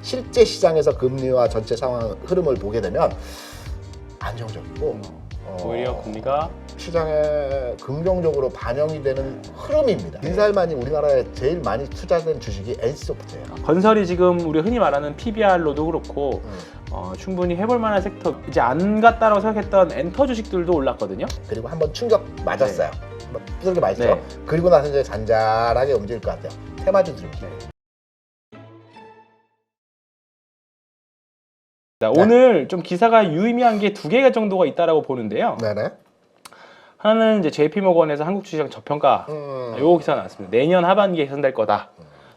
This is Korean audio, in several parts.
실제 시장에서 금리와 전체 상황 흐름을 보게 되면 안정적이고 오히려 금리가 시장에 긍정적으로 반영이 되는 흐름입니다. 인사할만이 우리나라에 제일 많이 투자된 주식이 NC소프트예요. 건설이 지금 우리 흔히 말하는 PBR로도 그렇고 충분히 해볼 만한 섹터, 이제 안 갔다라고 생각했던 엔터 주식들도 올랐거든요. 그리고 한번 충격 맞았어요. 한번 두들겨 맞았죠. 네. 그리고 나서 이제 잔잔하게 움직일 것 같아요. 테마주들입니다. 자, 오늘 좀 기사가 유의미한 게 두 개가 정도가 있다라고 보는데요. 네네. 하나는 이제 JP모건에서 한국 주시장 저평가 요 기사가 나왔습니다. 내년 하반기에 개선될 거다.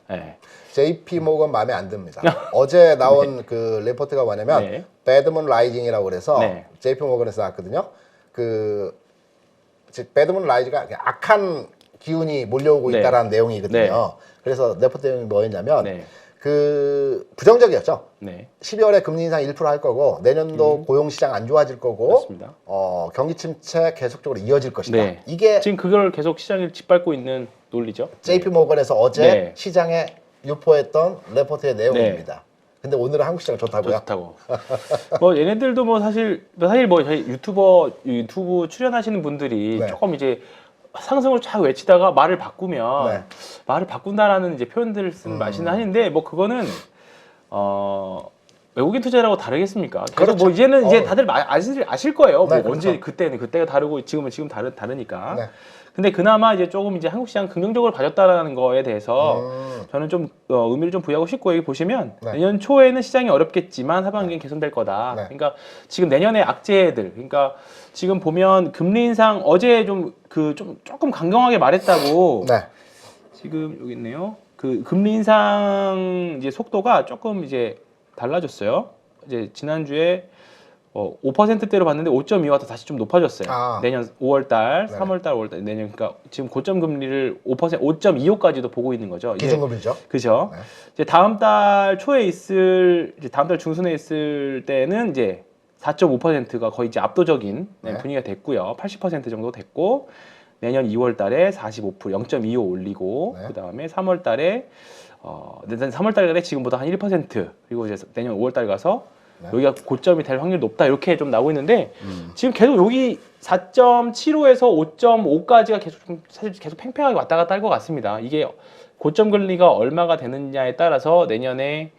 네. JP모건 마음에 안 듭니다. 어제 나온 그 레포트가 뭐냐면 네. 배드문 라이징이라고 그래서 네. JP모건에서 나왔거든요. 배드문 라이징가 악한 기운이 몰려오고 네. 있다라는 내용이거든요. 네. 그래서 레포트 내용이 뭐였냐면 네. 부정적이었죠. 네. 12월에 금리 인상 1% 할 거고 내년도 고용시장 안 좋아질 거고 그렇습니다. 경기 침체 계속적으로 이어질 것이다. 네. 이게 지금 그걸 계속 시장을 짓밟고 있는 논리죠. JP모건에서 어제 네. 시장에 유포했던 레포트의 내용입니다. 근데 오늘은 한국 시장 좋다고요? 좋다고. 뭐 얘네들도 뭐 사실 뭐 저희 유튜브 출연하시는 분들이 네. 조금 이제 상승을 쫙 외치다가 말을 바꾸면 네. 말을 바꾼다라는 이제 표현들을 쓰는 맛이는 하는데 뭐 그거는 외국인 투자라고 다르겠습니까? 계속 그렇죠. 뭐 이제는 이제 다들 아실 거예요. 네, 뭐 그렇죠. 언제 그때가 다르고 지금은 다르니까. 네. 근데 그나마 이제 조금 이제 한국 시장 긍정적으로 봐줬다라는 거에 대해서 저는 좀 의미를 좀 부여하고 싶고 여기 보시면 네. 내년 초에는 시장이 어렵겠지만 하반기엔 개선될 거다. 네. 그러니까 지금 내년에 악재들, 그러니까 지금 보면 금리 인상 어제 좀 조금 강경하게 말했다고. 네. 지금 여기 있네요. 그 금리 인상 이제 속도가 조금 이제 달라졌어요. 이제 지난주에 5%대로 봤는데 5.2와서 다시 좀 높아졌어요. 내년 5월달, 네. 3월달, 5월달 내년 그러니까 지금 고점 금리를 5.25까지도 보고 있는 거죠. 기준금리죠. 그죠. 네. 이제 다음 달 초에 다음 달 중순에 있을 때는 이제 4.5%가 거의 이제 압도적인 네. 분위기가 됐고요. 80% 정도 됐고 내년 2월 달에 45% 0.25 올리고 네. 그다음에 3월 달에 내년 3월 달에 지금보다 한 1% 그리고 이제 내년 5월 달 가서 네. 여기가 고점이 될 확률이 높다 이렇게 좀 나오고 있는데 지금 계속 여기 4.75에서 5.5까지가 사실 계속 팽팽하게 왔다 갔다 할 것 같습니다. 이게 고점 금리가 얼마가 되느냐에 따라서 내년에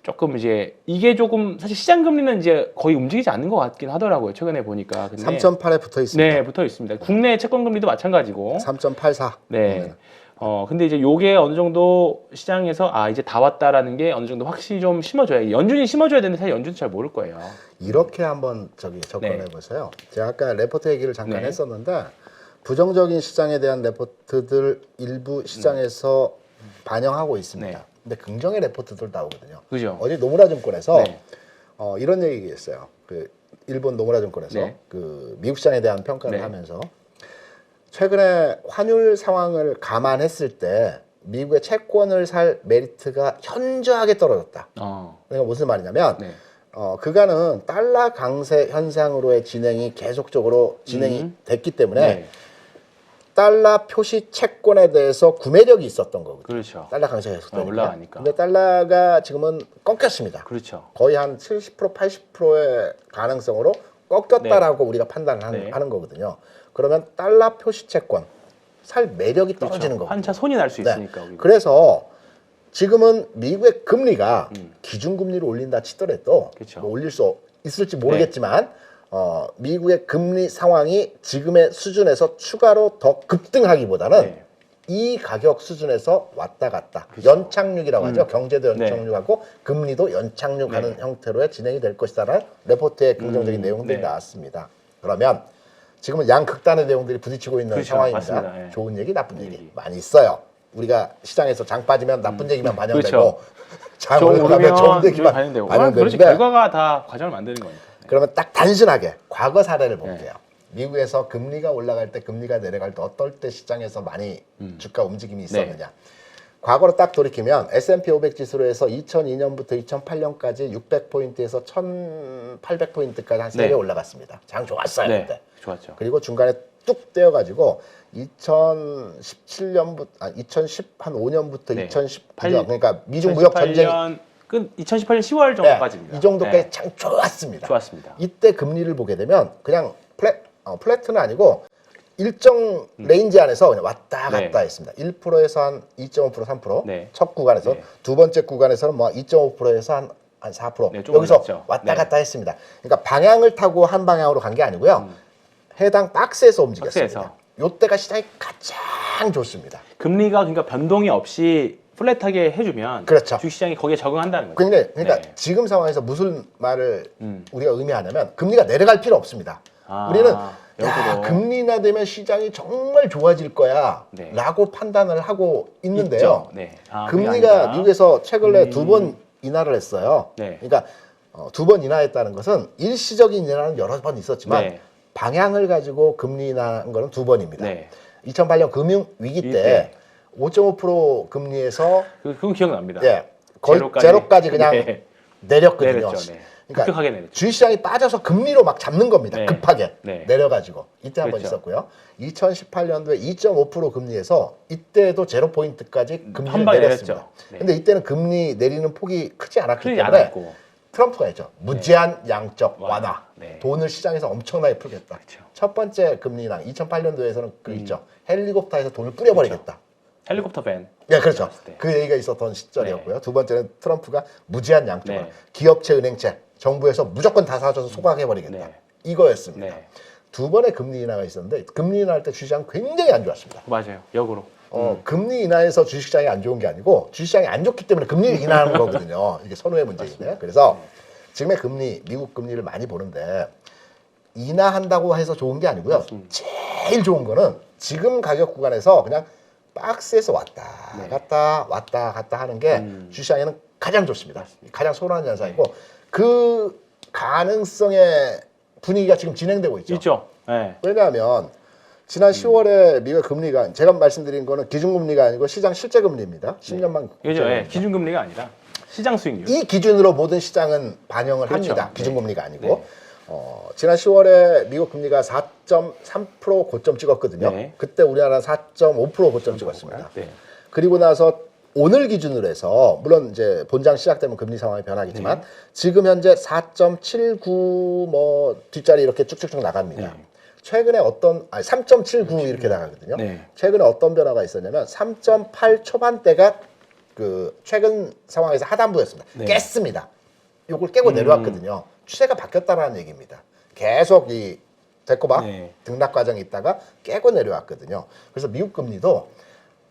조금 이제 이게 조금 사실 시장 금리는 이제 거의 움직이지 않는 것 같긴 하더라고요. 최근에 보니까. 근데 3.8에 붙어 있습니다. 네, 붙어 있습니다. 국내 채권 금리도 마찬가지고. 3.84. 네. 근데 이제 요게 어느 정도 시장에서 이제 다 왔다라는 게 어느 정도 확실히 좀 심어줘야, 연준이 심어줘야 되는데 사실 연준도 잘 모를 거예요. 이렇게 한번 접근해 보세요. 제가 아까 레포트 얘기를 잠깐 네. 했었는데 부정적인 시장에 대한 레포트들 일부 시장에서 반영하고 있습니다. 네. 근데 긍정의 레포트들 나오거든요. 그죠? 어제 노무라증권에서 네. 이런 얘기했어요. 일본 노무라증권에서 네. 미국 시장에 대한 평가를 네. 하면서 최근에 환율 상황을 감안했을 때 미국의 채권을 살 메리트가 현저하게 떨어졌다. 그러니까 무슨 말이냐면 네. 그간은 달러 강세 현상으로의 진행이 계속적으로 진행이 됐기 때문에 네. 달러 표시 채권에 대해서 구매력이 있었던 거거든요. 그렇죠. 달러 강세가 계속되니까. 올라가니까. 근데 달러가 지금은 꺾였습니다. 그렇죠. 거의 한 70%, 80%의 가능성으로 꺾였다라고 우리가 판단을 네. 하는 거거든요. 그러면 달러 표시 채권 살 매력이 떨어지는 거거든요. 한차 손이 날 수 네. 있으니까. 우리가. 그래서 지금은 미국의 금리가 기준금리를 올린다 치더라도 그쵸. 뭐 올릴 수 있을지 모르겠지만 미국의 금리 상황이 지금의 수준에서 추가로 더 급등하기보다는 네. 이 가격 수준에서 왔다 갔다 연착륙이라고 하죠. 경제도 연착륙하고 금리도 연착륙하는 형태로의 진행이 될 것이다라는 레포트의 긍정적인 내용들이 네. 나왔습니다. 그러면 지금은 양극단의 내용들이 부딪히고 있는 그렇죠. 상황입니다. 맞습니다. 예. 좋은 얘기, 나쁜 얘기 많이 있어요. 우리가 시장에서 장 빠지면 나쁜 얘기만 반영되고 그렇죠. 장 좀 올라가면 오르면 좋은 얘기만 반영되고. 그렇지. 반영되는데 결과가 다 과정을 만드는 거니까. 네. 그러면 딱 단순하게 과거 사례를 볼게요. 미국에서 금리가 올라갈 때 금리가 내려갈 때 어떨 때 시장에서 많이 주가 움직임이 있었느냐. 과거로 딱 돌이키면 S&P 500 지수로 해서 2002년부터 2008년까지 600포인트에서 1800포인트까지 한 3배 올라갔습니다. 장 좋았어요. 네. 그때. 좋았죠. 그리고 중간에 뚝 떼어가지고 2017년부터 2010 한 5년부터 네. 2018년 그러니까 미중 무역 전쟁 그 2018년 10월 정도까지입니다. 이 정도까지 네. 참 좋았습니다. 좋았습니다. 이때 금리를 보게 되면 그냥 플랫은 아니고 일정 레인지 안에서 그냥 왔다 갔다 네. 했습니다. 1%에서 한 2.5%, 3%. 네. 첫 구간에서 네. 두 번째 구간에서는 뭐 2.5%에서 한 4%. 네, 좀 여기서 올랐죠. 왔다 네. 갔다 했습니다. 그러니까 방향을 타고 한 방향으로 간 게 아니고요. 해당 박스에서 움직였습니다. 박스에서. 요때가 시장이 가장 좋습니다. 금리가 그러니까 변동이 없이 플랫하게 해주면 그렇죠. 주식시장이 거기에 적응한다는 거죠. 그러니까 네. 지금 상황에서 무슨 말을 우리가 의미하냐면 금리가 내려갈 필요 없습니다. 아, 우리는 역으로. 야, 금리 인하되면 시장이 정말 좋아질 거야 네. 라고 판단을 하고 있는데요. 있죠. 네. 아, 그게 금리가 아니라. 미국에서 최근에 2번 인하를 했어요. 네. 그러니까 2번 인하했다는 것은 일시적인 인하는 여러 번 있었지만 네. 방향을 가지고 금리 인하한 거는 2번입니다. 네. 2008년 금융 위기 때 5.5% 금리에서 그건 기억납니다. 거의 제로까지 그냥 네. 내렸거든요. 내렸죠. 네. 그러니까 급격하게 내렸죠. 주식시장이 빠져서 금리로 막 잡는 겁니다. 네. 급하게 네. 내려가지고 이때 한 번 그렇죠. 있었고요. 2018년도에 2.5% 금리에서 이때도 제로 포인트까지 금리를 한 방에 내렸습니다. 내렸죠. 네. 근데 이때는 금리 내리는 폭이 크지 않았기 크지 때문에 않았고. 트럼프가 했죠. 무제한 양적 완화. 완화. 네. 돈을 시장에서 엄청나게 풀겠다. 그렇죠. 첫 번째 금리 인하 2008년도에서는 그 있죠. 헬리콥터에서 돈을 뿌려버리겠다. 헬리콥터 밴. 네, 그렇죠. 나왔을 때. 그 얘기가 있었던 시절이었고요. 두 번째는 트럼프가 무제한 양적 완화. 네. 기업체, 은행체, 정부에서 무조건 다 사줘서 소각해버리겠다. 네. 이거였습니다. 네. 두 번의 금리 인하가 있었는데 금리 인하할 때 주식시장 굉장히 안 좋았습니다. 맞아요. 역으로. 금리 인하에서 주식시장이 안 좋은 게 아니고 주식시장이 안 좋기 때문에 금리를 인하하는 거거든요. 이게 선호의 문제인데. 그래서 지금의 금리, 미국 금리를 많이 보는데 인하한다고 해서 좋은 게 아니고요. 제일 좋은 거는 지금 가격 구간에서 그냥 박스에서 왔다 네. 갔다 왔다 갔다 하는 게 주식시장에는 가장 좋습니다. 가장 선호하는 현상이고 그 가능성의 분위기가 지금 진행되고 있죠. 있죠. 네. 왜냐하면 지난 10월에 미국 금리가 제가 말씀드린 거는 기준금리가 아니고 시장 실제금리입니다. 10년만 그죠. 네. 기준금리가 아니라 시장 수익률. 이 기준으로 모든 시장은 반영을 그렇죠. 합니다. 네. 기준금리가 아니고 네. 지난 10월에 미국 금리가 4.3% 고점 찍었거든요. 네. 그때 우리나라는 4.5% 고점 찍었습니다. 네. 그리고 나서 오늘 기준으로 해서 물론 이제 본장 시작되면 금리 상황이 변하겠지만 지금 현재 4.79 뭐 뒷자리 이렇게 쭉쭉쭉 나갑니다. 네. 최근에 3.79 이렇게 나가거든요. 네. 최근에 어떤 변화가 있었냐면 3.8 초반대가 그 최근 상황에서 하단부였습니다. 네. 깼습니다. 요걸 깨고 내려왔거든요. 추세가 바뀌었다라는 얘기입니다. 계속 이 데코박 네. 등락 과정이 있다가 깨고 내려왔거든요. 그래서 미국 금리도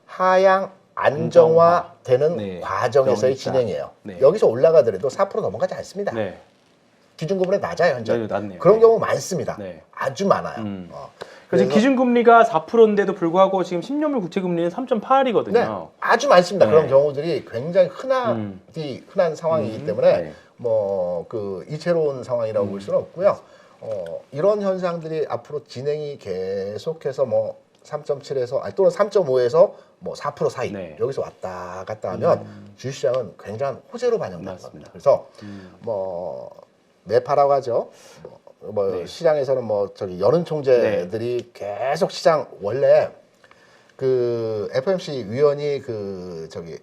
하향 안정화되는 네. 과정에서의 그러니까. 진행이에요. 네. 여기서 올라가더라도 4% 넘어가지 않습니다. 네. 기준금리 낮아요 현재. 네, 낮네요. 그런 네. 경우 많습니다. 네. 아주 많아요. 그래서 기준금리가 4%인데도 불구하고 지금 10년물 국채금리는 3.8이거든요. 네, 아주 많습니다. 네. 그런 경우들이 굉장히 흔한 상황이기 때문에 네. 뭐 그 이채로운 상황이라고 볼 수는 없고요. 이런 현상들이 앞으로 진행이 계속해서 뭐 3.7에서 또는 3.5에서 뭐 4% 사이 네. 여기서 왔다 갔다 하면 주식시장은 굉장한 호재로 반영된다. 맞습니다. 그래서 뭐 매파라고 하죠. 뭐 네. 시장에서는 뭐 저기 여론 총재들이 계속 시장 원래 그 FOMC 위원이 그 저기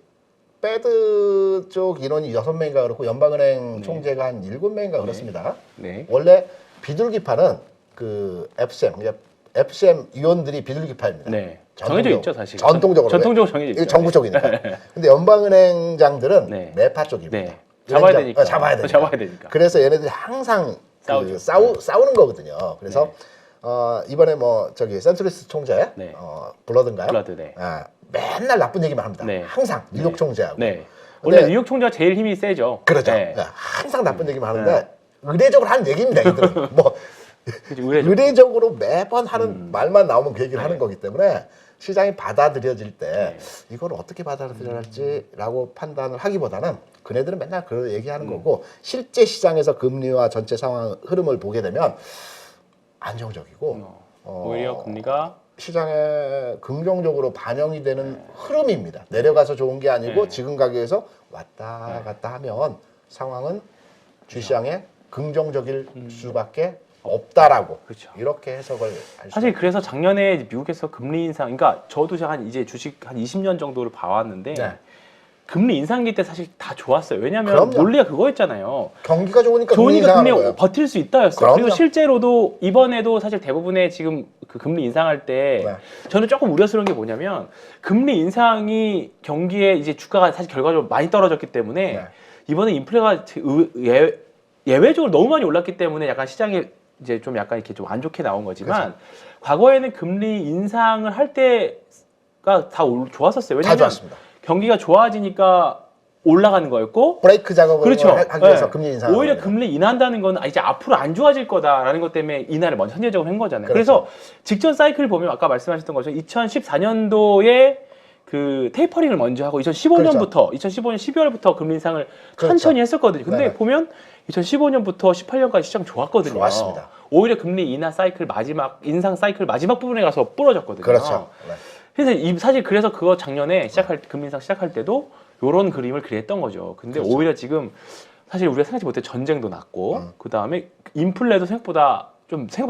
패드 쪽 인원이 6명인가 그렇고 연방은행 총재가 한 7명인가 그렇습니다. 네. 원래 비둘기파는 그 FCM, FCM 위원들이 비둘기파입니다. 네. 정해져 있죠, 사실. 전통적으로. 전통적으로 정해져 있죠. 이게 정부 쪽이니까. 근데 연방은행장들은 네. 매파 쪽입니다. 네. 잡아야 되니까. 잡아야 되니까. 잡아야 되니까. 그래서 얘네들이 항상 싸우죠. 싸우는 거거든요. 그래서 이번에 뭐 저기 센트리스 총재 네. 블러드인가요? 블러드, 네. 맨날 나쁜 얘기만 합니다. 네. 항상 뉴욕 총재하고. 네. 근데- 원래 뉴욕 총재가 제일 힘이 세죠. 그러죠. 네. 항상 나쁜 얘기만 하는데 의례적으로 하는 얘기입니다. 이들은 뭐 그치, 의례적으로. 의례적으로 매번 하는 말만 나오면 그 얘기를 하는 거기 때문에 시장이 받아들여질 때 이걸 어떻게 받아들여야 할지라고 판단을 하기보다는 그네들은 맨날 그 얘기하는 거고 실제 시장에서 금리와 전체 상황 흐름을 보게 되면 안정적이고 오히려 금리가 시장에 긍정적으로 반영이 되는 흐름입니다. 내려가서 좋은 게 아니고 네. 지금 가격에서 왔다 갔다 하면 상황은 주시장에 긍정적일 수밖에 없다라고 그렇죠. 이렇게 해석을 할 수. 사실 그래서 작년에 미국에서 금리 인상, 그러니까 저도 한 이제 주식 한 20년 정도를 봐왔는데 네. 금리 인상기 때 사실 다 좋았어요. 왜냐하면 그럼요. 논리가 그거였잖아요. 경기가 좋으니까 좋으니까 금리 거예요. 버틸 수 있다였어요. 그럼요. 그리고 실제로도 이번에도 사실 대부분의 지금 그 금리 인상할 때 네. 저는 조금 우려스러운 게 뭐냐면 금리 인상이 경기에 이제 주가가 사실 결과적으로 많이 떨어졌기 때문에 네. 이번에 인플레가 예외적으로 너무 많이 올랐기 때문에 약간 시장이 이제 좀 약간 이렇게 좀 안 좋게 나온 거지만 과거에는 금리 인상을 할 때가 다 좋았었어요. 다 왜냐하면 좋았습니다. 경기가 좋아지니까 올라가는 거였고 브레이크 작업을 그렇죠. 하기 위해서 네. 금리 인상. 오히려 금리 인하한다는 건 이제 앞으로 안 좋아질 거다라는 것 때문에 인하를 먼저 선제적으로 한 거잖아요. 그렇죠. 그래서 직전 사이클 보면 아까 말씀하셨던 것처럼 2014년도에 그 테이퍼링을 먼저 하고 2015년부터 2015년 12월부터 금리 인상을 그렇죠. 천천히 했었거든요. 근데 네네. 보면 2015년부터 18년까지 시장 좋았거든요. 좋았습니다. 오히려 금리 인하 사이클 마지막 인상 사이클 마지막 부분에 가서 부러졌거든요. 그렇죠. 네. 그래서 사실 그래서 그거 작년에 금리 인상 시작할 때도 요런 그림을 그렸던 거죠. 근데 그렇죠. 오히려 지금 사실 우리가 생각지 못해 전쟁도 났고 그 다음에 인플레도 생각보다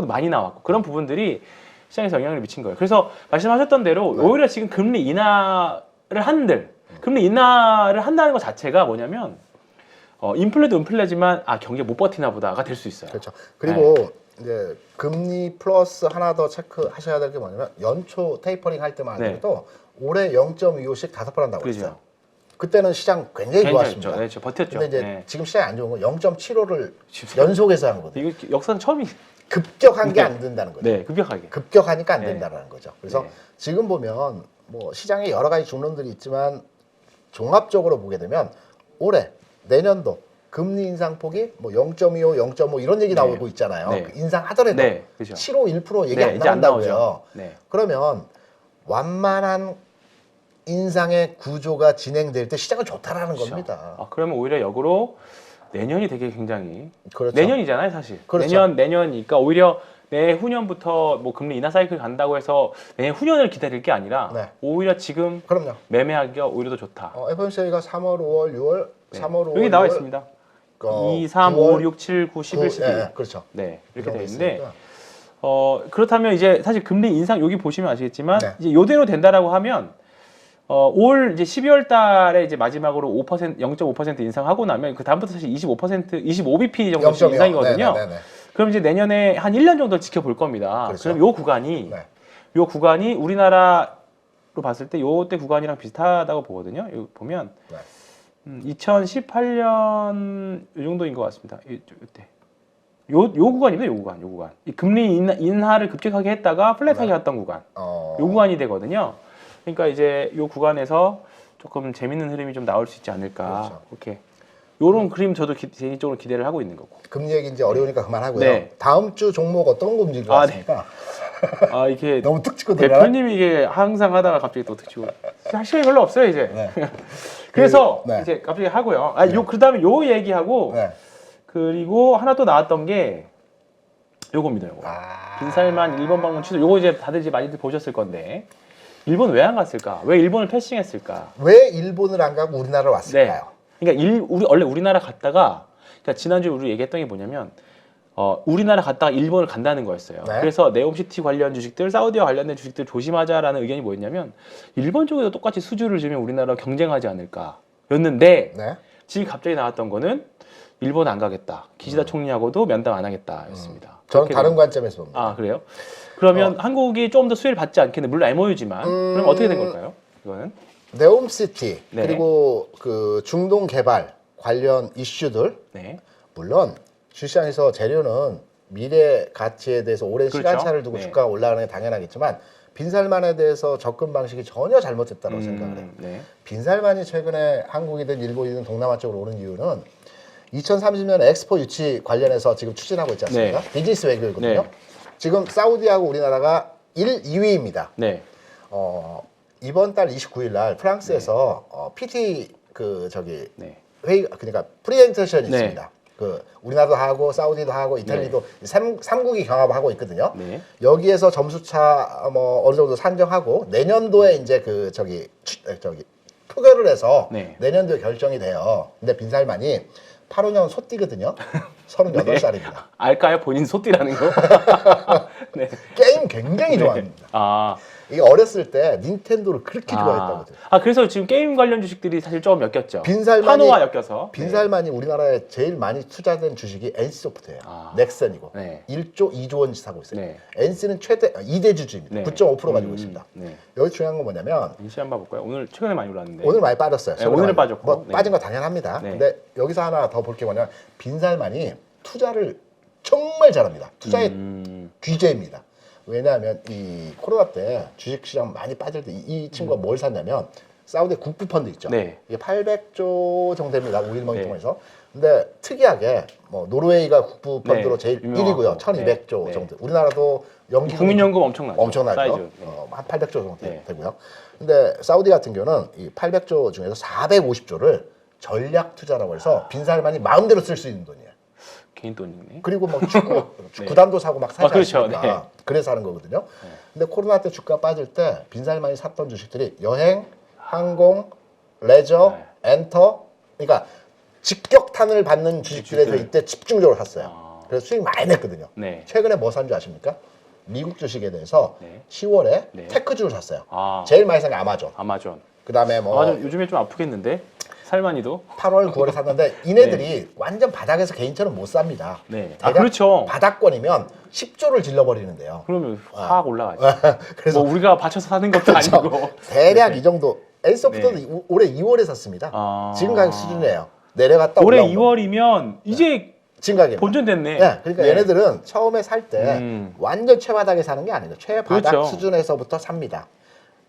많이 나왔고 그런 부분들이 시장에서 영향을 미친 거예요. 그래서 말씀하셨던 대로 네. 오히려 지금 금리 인하를 한다는 것 자체가 뭐냐면 인플레도 인플레지만 경기가 못 버티나 보다가 될 수 있어요. 그렇죠. 그리고 이제 금리 플러스 하나 더 체크하셔야 될 게 뭐냐면 연초 테이퍼링 할 때만 하더라도 올해 0.25씩 5번 한다고 그렇죠. 했어요. 그때는 시장 굉장히 좋았습니다. 네, 버텼죠. 근데 이제 네. 지금 시장이 안 좋은 건 0.75를 연속해서 한 거거든요. 이거 역사상 처음이 급격한 게 안 된다는 거죠. 네, 급격하게. 급격하니까 안 네. 된다는 거죠. 그래서 네. 지금 보면 뭐 시장에 여러 가지 중론들이 있지만 종합적으로 보게 되면 올해 내년도 금리 인상폭이 뭐 0.25, 0.5 이런 얘기 네. 나오고 있잖아요. 네. 인상하더라도 네, 그렇죠. 7호 1% 얘기 네, 안 이제 안 나온다고요. 나오죠. 네. 그러면 완만한 인상의 구조가 진행될 때 시장은 좋다라는 그렇죠. 겁니다. 그러면 오히려 역으로 내년이 되게 굉장히 그렇죠. 내년이잖아요, 사실. 그렇죠. 내년이니까 오히려 내후년부터 뭐 금리 인하 사이클 간다고 해서 내후년을 기다릴 게 아니라 네. 오히려 지금 그럼요. 매매하기가 오히려 더 좋다. FOMC가 3월, 5월, 6월, 네. 3월, 5월, 여기 나와 6월, 있습니다. 2, 3, 5, 6, 7, 9, 11, 12. 네, 그렇죠. 네, 이렇게 이런 되어 게 있는데 있으니까. 그렇다면 이제 사실 금리 인상 여기 보시면 아시겠지만 네. 이제 요대로 된다라고 하면 올 이제 12월 달에 이제 마지막으로 0.5% 인상하고 나면 그 다음부터 사실 25bp 정도 인상이거든요. 네네네. 그럼 이제 내년에 한 1년 정도 지켜볼 겁니다. 그렇죠. 그럼 요 구간이 네. 요 구간이 우리나라로 봤을 때 요때 구간이랑 비슷하다고 보거든요. 여기 보면 네. 2018년 요 정도인 것 같습니다. 요때. 요 구간입니다. 요 구간. 이 금리 인하를 급격하게 했다가 플랫하게 네. 갔던 구간. 어... 요 구간이 되거든요. 그러니까 이제 요 구간에서 조금 재밌는 흐름이 좀 나올 수 있지 않을까. 그렇죠. 이렇게 요런 그림 저도 개인적으로 기대를 하고 있는 거고. 금리 얘기 이제 어려우니까 그만하고요. 네. 다음 주 종목 어떤 거 움직일 것 같습니까? 이게 너무 툭 치고 들어가. 대표님이 이게 항상 하다가 갑자기 또 득치고 할 시간이 별로 없어요 이제. 네. 그래서 네. 이제 갑자기 하고요. 그다음에 요 얘기하고 네. 그리고 하나 또 나왔던 게 요겁니다. 요거. 아... 빈살만 일본 방문 취소. 요거 이제 다들 이제 많이들 보셨을 건데 일본 왜 안 갔을까? 왜 일본을 패싱했을까? 왜 일본을 안 가고 우리나라로 왔을까요? 그러니까 원래 우리나라 갔다가 그러니까 지난주에 우리 얘기했던 게 뭐냐면 우리나라 갔다가 일본을 간다는 거였어요. 네. 그래서 네옴시티 관련 주식들, 사우디와 관련된 주식들 조심하자라는 의견이 뭐였냐면 일본 쪽에도 똑같이 수주를 주면 우리나라와 경쟁하지 않을까였는데 네. 지금 갑자기 나왔던 거는 일본 안 가겠다. 기시다 총리하고도 면담 안 하겠다였습니다. 저는 다른 관점에서 봅니다. 그래요? 그러면 한국이 좀 더 수혜를 받지 않겠네. 물론 MOU지만 그럼 어떻게 된 걸까요? 이거는 네옴시티 네. 그리고 그 중동 개발 관련 이슈들 네. 물론 시장에서 재료는 미래 가치에 대해서 오랜 그렇죠. 시간차를 두고 네. 주가가 올라가는 게 당연하겠지만 빈살만에 대해서 접근 방식이 전혀 잘못됐다고 생각을 해요. 네. 빈살만이 최근에 한국이든 일본이든 동남아 쪽으로 오는 이유는 2030년 엑스포 유치 관련해서 지금 추진하고 있지 않습니까? 네. 비즈니스 외교거든요. 네. 지금 사우디하고 우리나라가 1, 2위입니다. 네. 이번 달 29일 날 프랑스에서 PT 네. 회의 그러니까 프리젠테이션이 네. 있습니다. 그 우리나라도 하고 사우디도 하고 이탈리도 삼국이 경합하고 있거든요. 네. 여기에서 점수차 뭐 어느 정도 산정하고 내년도에 이제 표결을 해서 네. 내년도에 결정이 돼요. 근데 빈살만이 85년 소띠거든요. 38살입니다. 알까요? 본인 소띠라는 거? 네. 게임 굉장히 좋아합니다. 아, 이게 어렸을 때 닌텐도를 그렇게 좋아했다거든. 그래서 지금 게임 관련 주식들이 사실 조금 엮였죠. 빈살만이- 한화와 엮여서. 빈살만이 우리나라에 제일 많이 투자된 주식이 NC소프트예요. 넥슨이고 네. 1조 2조 원치 사고 있어요. 네. NC는 최대 2대 주주입니다. 네. 9.5% 가지고 있습니다. 네. 여기 중요한 건 뭐냐면 인시 한번 볼까요? 오늘 최근에 많이 올랐는데. 오늘 많이 빠졌어요. 네, 오늘은 빠졌고. 뭐 네. 빠진 거 당연합니다. 네. 근데 여기서 하나 더 볼 게 뭐냐면 빈살만이 투자를 정말 잘합니다. 투자의 귀재입니다. 왜냐하면 이 코로나 때 주식시장 많이 빠질 때 이 친구가 뭘 샀냐면 사우디 국부펀드 있죠. 네. 이게 800조 정도 됩니다. 5일 네. 통해서. 근데 특이하게 뭐 노르웨이가 국부펀드로 네, 제일 유명하고. 1위고요. 1200조 네. 정도. 우리나라도 연기금 국민연금 엄청나죠. 엄청나죠. 사이즈. 네. 한 800조 정도 네. 되고요. 근데 사우디 같은 경우는 이 800조 중에서 450조를 전략 투자라고 해서 빈살만이 마음대로 쓸 수 있는 돈이에요. 개인 돈이네. 그리고 뭐 축구 네. 구단도 사고 막 사지 그렇죠. 않습니까? 네. 그래서 하는 거거든요. 근데 코로나 때 주가 빠질 때 빈살만이 샀던 주식들이 여행, 항공, 레저, 네. 엔터, 그러니까 직격탄을 받는 주식들에서 주식들. 이때 집중적으로 샀어요. 아. 그래서 수익 많이 냈거든요. 네. 최근에 뭐 산 줄 아십니까? 미국 주식에 대해서 네. 10월에 네. 테크주를 샀어요. 아, 제일 많이 산 게 아마존. 아마존. 그다음에 뭐 아마존 요즘에 좀 아프겠는데? 살만이도? 8월, 9월에 샀는데 이네들이 완전 바닥에서 개인처럼 못 삽니다. 네. 대략 그렇죠. 바닥권이면 10조를 질러버리는데요. 그러면 확 올라가죠. 그래서 뭐 우리가 받쳐서 사는 것도 그렇죠. 아니고. 대략 네. 이 정도. 엔소프트도 네. 올해 2월에 샀습니다. 아. 지금 가격 수준이에요. 내려갔다 올해 올라온 거. 2월이면 이제 지금 가격. 본전됐네. 네, 그러니까 네. 얘네들은 처음에 살 때 완전 최바닥에 사는 게 아니죠. 최바닥 그렇죠. 수준에서부터 삽니다.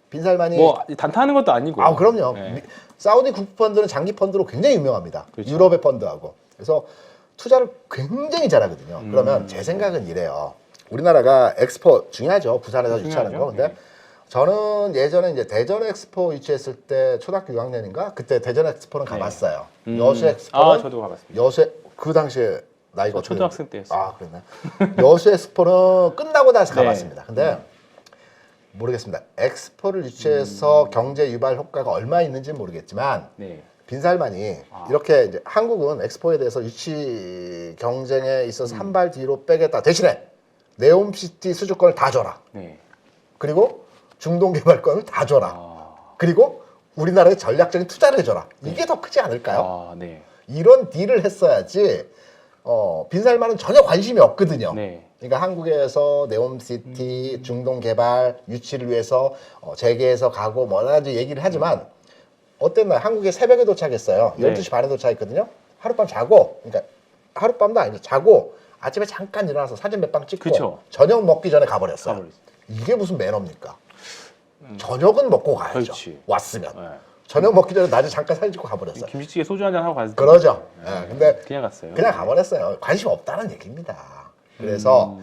빈살만이 뭐 단타하는 것도 아니고. 아 그럼요. 네. 사우디 국부펀드는 장기 펀드로 굉장히 유명합니다. 그렇죠. 유럽의 펀드하고. 그래서 투자를 굉장히 잘하거든요. 그러면 제 생각은 이래요. 우리나라가 엑스포 중요하죠. 부산에서 유치하는 거. 근데 네. 저는 예전에 이제 대전 엑스포 유치했을 때 초등학교 6학년인가 그때 대전 엑스포는 가봤어요. 여수 엑스포는 저도 가봤습니다. 여수 그 당시에 나이가 어떻게 초등학생 때였어요. 아 그랬나? 여수 엑스포는 끝나고 나서 네. 가봤습니다. 근데 모르겠습니다. 엑스포를 유치해서 경제 유발 효과가 얼마 있는지 는 모르겠지만 네. 빈살만이 이렇게 이제 한국은 엑스포에 대해서 유치 경쟁에 있어서 한 발 뒤로 빼겠다. 대신에 네옴시티 수주권을 다 줘라. 네. 그리고 중동 개발권을 다 줘라. 아, 그리고 우리나라에 전략적인 투자를 해줘라. 이게 더 크지 않을까요? 네. 이런 딜을 했어야지 빈살만은 전혀 관심이 없거든요. 네. 그러니까 한국에서 네옴시티 중동 개발 유치를 위해서 재계에서 가고 뭐 여러 가지 얘기를 하지만 어땠나요? 한국에 새벽에 도착했어요. 네. 12시 반에 도착했거든요. 하룻밤 자고 그러니까 하룻밤도 아니죠. 자고 아침에 잠깐 일어나서 사진 몇 방 찍고 그쵸. 저녁 먹기 전에 가버렸어요. 가버렸어요. 이게 무슨 매너입니까? 저녁은 먹고 가야죠. 그렇지. 왔으면. 네. 저녁 먹기 전에 낮에 잠깐 사진 찍고 가버렸어요. 김치찌개 소주 한잔 하고 갔을 때 그러죠. 예, 근데 그냥 갔어요. 그냥 가버렸어요. 관심 없다는 얘기입니다. 그래서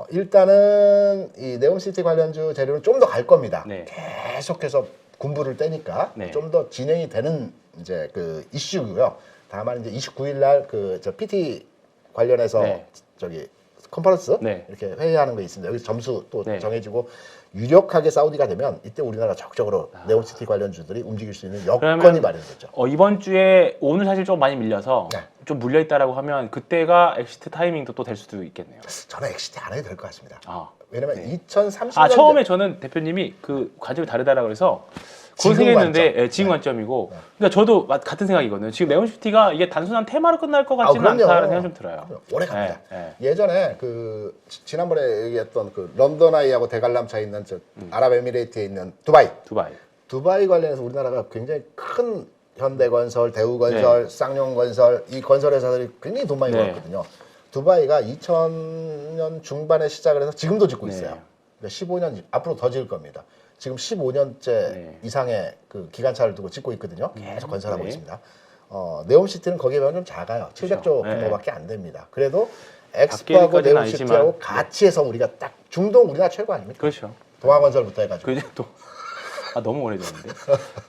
일단은 이 네옴시티 관련주 재료는 좀 더 갈 겁니다. 네. 계속해서 군부를 떼니까 네. 좀 더 진행이 되는 이제 그 이슈고요. 다만 이제 29일 날 그 저 PT 관련해서 네. 저기 컨퍼런스 네. 이렇게 회의하는 거 있습니다. 여기 점수 또 네. 정해지고 유력하게 사우디가 되면 이때 우리나라 적극적으로 네옴시티 관련주들이 움직일 수 있는 여건이 그러면 마련되죠. 이번 주에 오늘 사실 좀 많이 밀려서 네. 좀 물려 있다라고 하면 그때가 엑시트 타이밍도 또 될 수도 있겠네요. 저는 엑시트 안 해도 될 것 같습니다. 아, 왜냐면 네. 2030년 처음에 저는 대표님이 그 관점이 다르다라고 그래서 그런 지금 생각했는데 관점. 지금 네. 관점이고 그러니까 저도 같은 생각이거든요. 지금 네옴시티가 이게 단순한 테마로 끝날 것 같지는 그럼요. 않다는 생각 좀 들어요. 오래 갑니다. 네, 예전에 그 지난번에 얘기했던 그 런던 아이하고 대관람 차 있는 저 아랍에미레이트에 있는 두바이 관련해서 우리나라가 굉장히 큰 현대건설, 대우건설, 쌍용건설 이 건설 회사들이 굉장히 돈 많이 네. 벌었거든요. 두바이가 2000년 중반에 시작을 해서 지금도 짓고 네. 있어요. 그러니까 15년 앞으로 더 지을 겁니다. 지금 15년째 네. 이상의 그 기간차를 두고 짓고 있거든요. 계속 건설하고 네. 있습니다. 네옴시티는 거기에 비하면 좀 작아요. 700조 네. 규모밖에 안 됩니다. 그래도 엑스포하고 밖에까지는 네옴시티하고 아니지만, 같이 해서 우리가 딱 중동 우리나라 최고 아닙니까? 그렇죠. 동아건설부터 해가지고. 그 이제 또 너무 오래됐는데.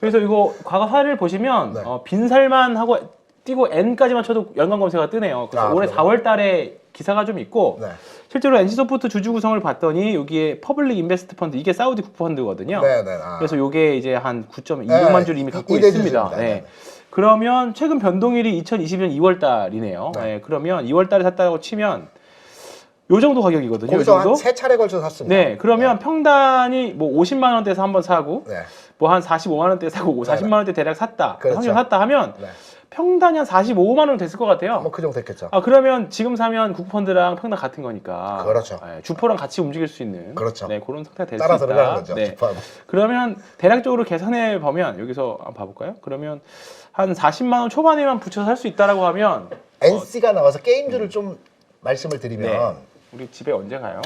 그래서 이거 과거 사례를 보시면 네. 빈살만 하고 띄고 N까지만 쳐도 연관 검색어가 뜨네요. 그래서 올해 그래요? 4월달에 기사가 좀 있고 네. 실제로 NC소프트 주주 구성을 봤더니 여기에 퍼블릭 인베스트 펀드 이게 사우디 국부펀드거든요. 네. 그래서 요게 이제 한 9.200만 주를 이미 갖고 이대 있습니다. 주주입니다. 네. 네. 그러면 최근 변동일이 2020년 2월 달이네요. 네. 그러면 2월 달에 샀다고 치면 요 정도 가격이거든요. 요 거기서 정도? 한 세 차례 걸쳐 샀습니다. 네, 그러면 평단이 뭐 50만 원대에서 한번 사고 네. 뭐 한 45만 원대 사고 네. 40만 원대 대략 샀다. 그렇죠. 확률 샀다 하면 네. 평단이 한 45만 원 됐을 것 같아요. 뭐 그 정도 됐겠죠. 아, 그러면 지금 사면 국펀드랑 평단 같은 거니까. 그렇죠. 네, 주포랑 같이 움직일 수 있는 그렇죠. 네, 그런 상태가 될 수 따라서 있다. 들어가는 거죠. 네. 주파하고. 그러면 대략적으로 계산해 보면 여기서 한번 봐볼까요? 그러면 한 40만 원 초반에만 붙여서 살 수 있다라고 하면 NC가 나와서 게임주를 좀 말씀을 드리면 네. 우리 집에 언제 가요?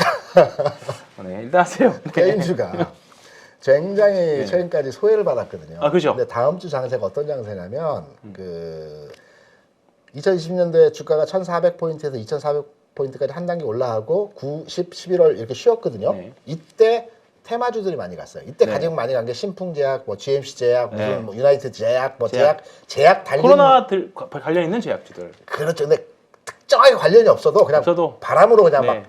네, 일단 하세요. 네. 게임주가 굉장히 최근까지 소외를 받았거든요. 아, 그죠. 근데 다음 주 장세가 어떤 장세냐면 그 2020년도에 주가가 1,400포인트에서 2,400포인트까지 한 단계 올라가고 9, 10, 11월 이렇게 쉬었거든요. 네. 이때 테마주들이 많이 갔어요. 이때 네. 가장 많이 간 게 신풍제약, 뭐 GMC 제약, 무슨 네. 뭐 유나이티드 제약, 뭐 제약. 제약 달린 코로나 관련 있는 제약주들. 그렇죠. 근데 특정하게 관련이 없어도 그냥 없어도. 바람으로 그냥 네. 막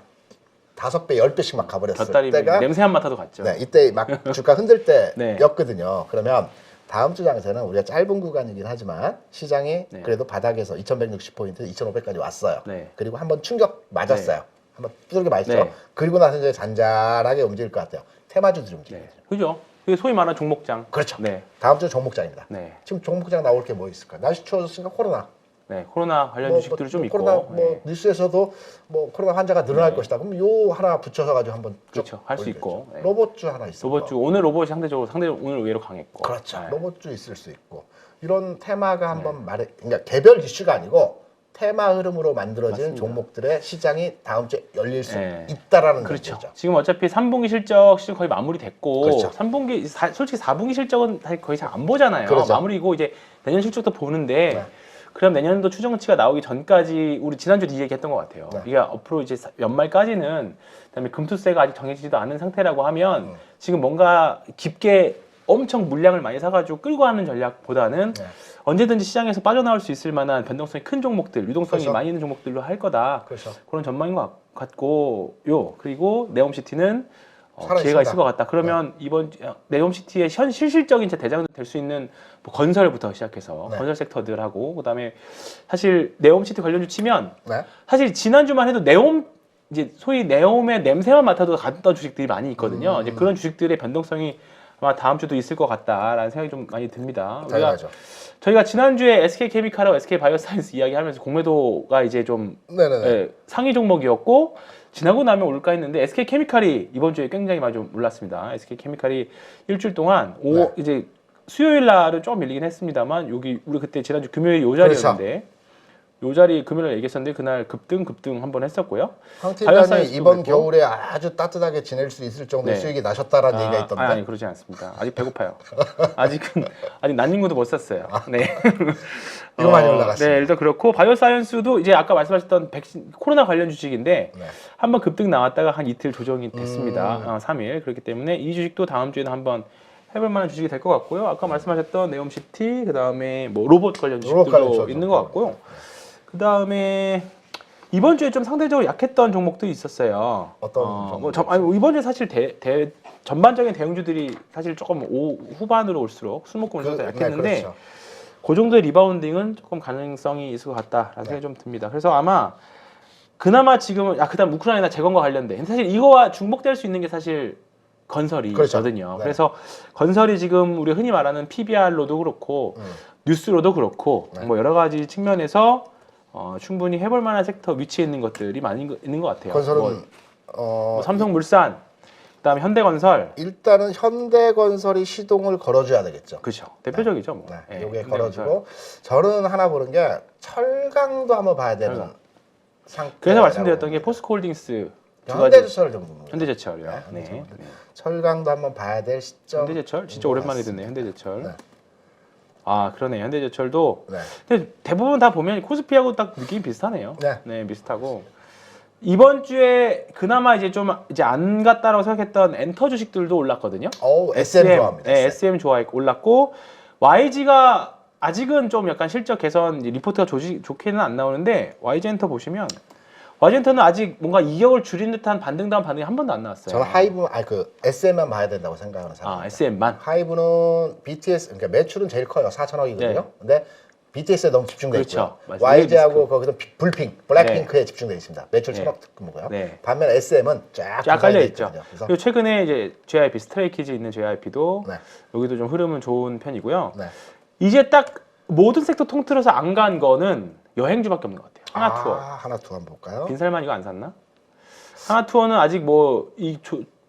5배, 10배씩 막 가버렸을 곁다리 때가 냄새 한 맡아도 갔죠. 네, 이때 막 주가 흔들 네. 때였거든요. 그러면 다음 주 장세는 우리가 짧은 구간이긴 하지만 시장이 네. 그래도 바닥에서 2160포인트, 2500까지 왔어요. 네. 그리고 한번 충격 맞았어요. 네. 한번 두들겨 맞죠. 네. 그리고 나서 이제 잔잔하게 움직일 것 같아요. 테마주들이 움직여요. 네. 그죠? 그게 소위 말하는 종목장. 그렇죠. 네. 다음 주 종목장입니다. 네. 지금 종목장 나올 게 뭐 있을까? 날씨 추워졌으니까 코로나. 네. 코로나 관련 주식들이 좀 있고. 코로나 뭐 네. 뉴스에서도 뭐 코로나 환자가 늘어날 것이다. 그럼 요 하나 붙여서 가지고 한번 쭉 그렇죠. 할 수 올리겠죠. 있고. 네. 로봇주 하나 있어요. 로봇주 오늘 로봇이 상대 오늘 의외로 강했고. 그렇죠. 네. 로봇주 있을 수 있고 이런 테마가 한번 그러니까 개별 이슈가 아니고 테마 흐름으로 만들어진 맞습니다. 종목들의 시장이 다음 주에 열릴 수 네. 있다라는 그렇죠. 거죠. 지금 어차피 3분기 실적 시즌 거의 마무리됐고 그렇죠. 3분기 솔직히 4분기 실적은 사실 거의 잘 안 보잖아요. 그렇죠. 마무리고 이제 내년 실적도 보는데 네. 그럼 내년도 추정치가 나오기 전까지 우리 지난주도 이 얘기했던 것 같아요. 네. 이게 앞으로 이제 연말까지는 그다음에 금투세가 아직 정해지지도 않은 상태라고 하면 지금 뭔가 깊게 엄청 물량을 많이 사가지고 끌고 가는 전략보다는 네. 언제든지 시장에서 빠져나올 수 있을 만한 변동성이 큰 종목들, 유동성이 그렇죠. 많이 있는 종목들로 할 거다. 그렇죠. 그런 전망인 것 같고요. 그리고 네옴시티는 살아있습니다. 기회가 있을 것 같다. 그러면 이번 네옴시티의 현 실질적인 대장은 될 수 있는 뭐 건설부터 시작해서 네. 건설 섹터들하고 그다음에 사실 네옴시티 관련주 치면 네. 사실 지난주만 해도 네옴 이제 소위 네옴의 냄새만 맡아도 갔던 주식들이 많이 있거든요. 이제 그런 주식들의 변동성이 아마 다음 주도 있을 것 같다라는 생각이 좀 많이 듭니다. 당연하죠. 저희가 지난주에 SK케미칼하고 SK바이오사이언스 이야기하면서 공매도가 이제 좀 네네네. 예, 상위 종목이었고 지나고 나면 올까 했는데 SK케미칼이 이번 주에 굉장히 많이 좀 올랐습니다. SK케미칼이 일주일 동안 네. 이제 수요일 날은 좀 밀리긴 했습니다만 여기 우리 그때 지난주 금요일 요 자리였는데 요 자리 금요일 날 얘기했었는데 그날 급등 한번 했었고요. 황 팀장이 바이오사이언스도 이번 그랬고. 겨울에 아주 따뜻하게 지낼 수 있을 정도의 네. 수익이 나셨다라는 얘기가 있던데. 아니 그러지 않습니다. 아직 배고파요. 아직 난닝구도 못 샀어요. 네. 이거 많이 올라갔습니다. 네, 일단 그렇고 바이오사이언스도 이제 아까 말씀하셨던 백신 코로나 관련 주식인데 네. 한번 급등 나왔다가 한 이틀 조정이 됐습니다. 3일 그렇기 때문에 이 주식도 다음 주에는 한번 해볼 만한 주식이 될 것 같고요. 아까 말씀하셨던 네옴시티 그다음에 뭐 로봇 관련 로봇 관련 주식들도 주식도 있는 것 같고요. 그다음에 이번 주에 좀 상대적으로 약했던 종목들이 있었어요. 어떤 뭐 종목이 이번 주에 사실 전반적인 대형주들이 사실 조금 후반으로 올수록 수목금을 좀 약했는데 네, 그렇죠. 그 정도의 리바운딩은 조금 가능성이 있을 것 같다라는 생각이 좀 듭니다. 그래서 아마 그나마 지금은 그다음 우크라이나 재건과 관련된 사실 이거와 중복될 수 있는 게 사실 건설이거든요. 그렇죠. 네. 그래서 건설이 지금 우리 흔히 말하는 PBR로도 그렇고 뉴스로도 그렇고 네. 뭐 여러 가지 측면에서 충분히 해볼 만한 섹터 위치에 있는 것들이 많이 있는 것 같아요. 건설은 뭐 삼성물산, 그다음에 현대건설, 일단은 현대건설이 시동을 걸어줘야 되겠죠. 그렇죠. 대표적이죠. 뭐. 네, 예, 요게 현대건설. 걸어주고 저는 하나 보는 게 철강도 한번 봐야 되는 철강. 상태. 그래서 말씀드렸던 게 포스코홀딩스 두 가지. 현대제철 좀 봅니다. 현대제철이요. 네, 네. 철강도 한번 봐야 될 시점. 현대제철 진짜 오랜만에 듣네. 현대제철. 네. 아 그러네. 현대제철도. 네. 근데 대부분 다 보면 코스피하고 딱 느낌이 비슷하네요. 네. 비슷하고 이번 주에 그나마 이제 좀 이제 안 갔다라고 생각했던 엔터 주식들도 올랐거든요. SM 좋아합니다. 네, SM 좋아했고 올랐고 YG가 아직은 좀 약간 실적 개선 이제 리포트가 좋게는 안 나오는데 YG 엔터 보시면 YG 엔터는 아직 뭔가 이격을 줄인 듯한 반등다운 반등이 한 번도 안 나왔어요. 저는 하이브 SM만 봐야 된다고 생각하는 사람. SM만. 하이브는 BTS 그러니까 매출은 제일 커요. 4천억이거든요. 네. 근데 BTS에 너무 집중돼 그렇죠. 있고요. 맞아요. YG하고 거기서 블랙핑크에 네. 집중돼 있습니다. 매출 네. 10억 규모고요. 네. 반면 SM은 쫙 쫙 깔려 있죠. 있거든요. 그래서 그리고 최근에 이제 JYP 스트레이키즈 있는 JYP도 네. 여기도 좀 흐름은 좋은 편이고요. 네. 이제 딱 모든 섹터 통틀어서 안 간 거는 여행주밖에 없는 것 같아요. 하나투어. 하나투어 한번 볼까요? 빈살만 이거 안 샀나? 하나투어는 아직 뭐 이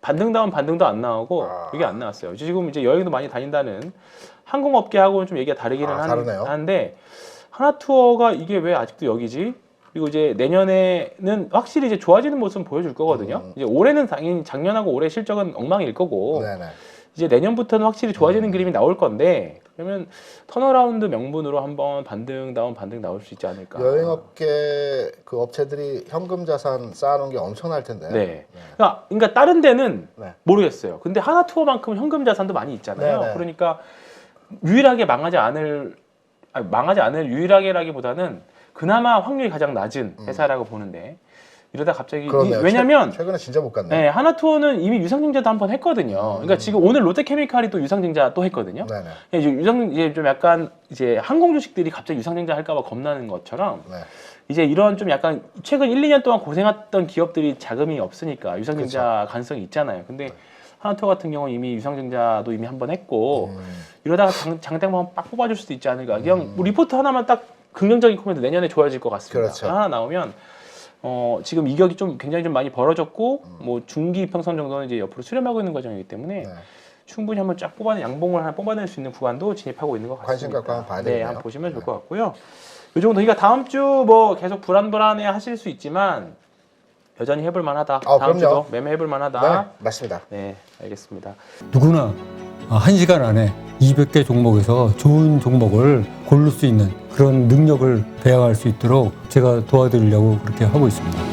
반등다운 반등도 안 나오고 이게 안 나왔어요. 지금 이제 여행도 많이 다닌다는 항공업계하고는 좀 얘기가 다르기는 다르네요. 한데 하나투어가 이게 왜 아직도 여기지? 그리고 이제 내년에는 확실히 이제 좋아지는 모습 보여줄 거거든요. 이제 올해는 당연히 작년하고 올해 실적은 엉망일 거고 네네. 이제 내년부터는 확실히 좋아지는 그림이 나올 건데 그러면 턴어라운드 명분으로 한번 반등 나올 수 있지 않을까. 여행업계 그 업체들이 현금 자산 쌓아놓은 게 엄청날 텐데. 네. 그러니까 다른 데는 네. 모르겠어요. 근데 하나투어만큼 현금 자산도 많이 있잖아요. 네네. 그러니까 유일하게 망하지 않을 유일하게라기보다는 그나마 확률이 가장 낮은 회사라고 보는데 이러다 갑자기 그러네요. 왜냐면 최근에 진짜 못 갔네. 네, 하나투어는 이미 유상증자도 한번 했거든요. 그러니까 지금 오늘 롯데케미칼이 또 유상증자 또 했거든요. 네네. 이제 좀 약간 이제 항공 주식들이 갑자기 유상증자 할까봐 겁나는 것처럼 네. 이제 이런 좀 약간 최근 1, 2년 동안 고생했던 기업들이 자금이 없으니까 유상증자 가능성이 있잖아요. 근데 하나투어 같은 경우는 이미 유상증자도 이미 한번 했고 이러다가 장대만 빡 뽑아줄 수도 있지 않을까. 그냥 뭐 리포트 하나만 딱 긍정적인 코멘트 내년에 좋아질 것 같습니다. 그렇죠. 하나 나오면 지금 이격이 좀 굉장히 좀 많이 벌어졌고 뭐 중기 이평선 정도는 이제 옆으로 수렴하고 있는 과정이기 때문에 네. 충분히 한번 쫙 양봉을 하나 뽑아낼 수 있는 구간도 진입하고 있는 것 같습니다. 관심 갖고 한번 봐야 네, 되겠네요. 한번 보시면 좋을 것 같고요. 이 정도. 그러니까 다음 주 뭐 계속 불안해 하실 수 있지만 여전히 해볼 만하다. 다음 그럼요. 주도 매매 해볼 만하다. 네, 맞습니다. 네, 알겠습니다. 누구나 1시간 안에 200개 종목에서 좋은 종목을 고를 수 있는 그런 능력을 배양할 수 있도록 제가 도와드리려고 그렇게 하고 있습니다.